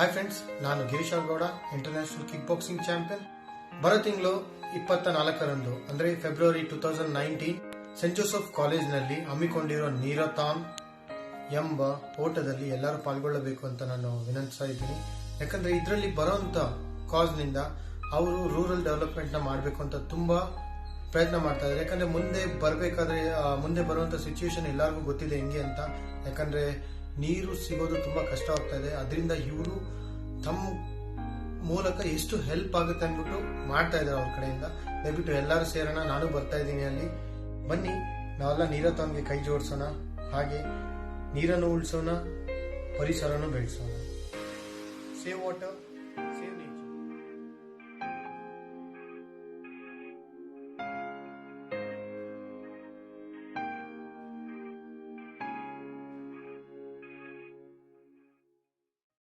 Hi friends, ನಾನು Girish Gowda, international kick boxing champion. ಬರೋ ತಿಂಗಳು 24ರಂದು ಅಂದ್ರೆ ಫೆಬ್ರವರಿ 2019 ಸೆಂಟ್ ಜೋಸೆಫ್ ಕಾಲೇಜ್ನಲ್ಲಿ ಹಮ್ಮಿಕೊಂಡಿರೋ ನೀರಥಾನ್ ಎಂಬ ಓಟದಲ್ಲಿ ಎಲ್ಲರೂ ಪಾಲ್ಗೊಳ್ಳಬೇಕು ಅಂತ ನಾನು ವಿನಂತಿಸ್ತಾ ಇದ್ದೀನಿ. ಯಾಕಂದ್ರೆ ಇದರಲ್ಲಿ ಬರೋಂತ ಕಾಸ್ ನಿಂದ ಅವರು ರೂರಲ್ ಡೆವಲಪ್ಮೆಂಟ್ ನ ಮಾಡಬೇಕು ಅಂತ ತುಂಬಾ ಪ್ರಯತ್ನ ಮಾಡ್ತಾ ಇದ್ದಾರೆ. ಯಾಕಂದ್ರೆ ಮುಂದೆ ಬರುವಂತ ಸಿಚುವೇಶನ್ ಎಲ್ಲರಿಗೂ ಗೊತ್ತಿದೆ ಹೆಂಗೆ ಅಂತ. ಯಾಕಂದ್ರೆ ನೀರು ಸಿಗೋದು ತುಂಬಾ ಕಷ್ಟ ಆಗ್ತಾ ಇದೆ. ಅದರಿಂದ ಇವರು ತಮ್ಮ ಮೂಲಕ ಎಷ್ಟು ಹೆಲ್ಪ್ ಆಗುತ್ತೆ ಅಂದ್ಬಿಟ್ಟು ಮಾಡ್ತಾ ಇದ್ದಾರೆ ಅವ್ರ ಕಡೆಯಿಂದ. ದಯವಿಟ್ಟು ಎಲ್ಲರೂ ಸೇರೋಣ, ನಾನು ಬರ್ತಾ ಇದ್ದೀನಿ ಅಲ್ಲಿ. ಬನ್ನಿ, ನಾವೆಲ್ಲ ನೀರಥಾನ್ಗೆ ಕೈ ಜೋಡಿಸೋಣ, ಹಾಗೆ ನೀರನ್ನು ಉಳಿಸೋಣ, ಪರಿಸರನು ಬೆಳೆಸೋಣ. Save water, save nature.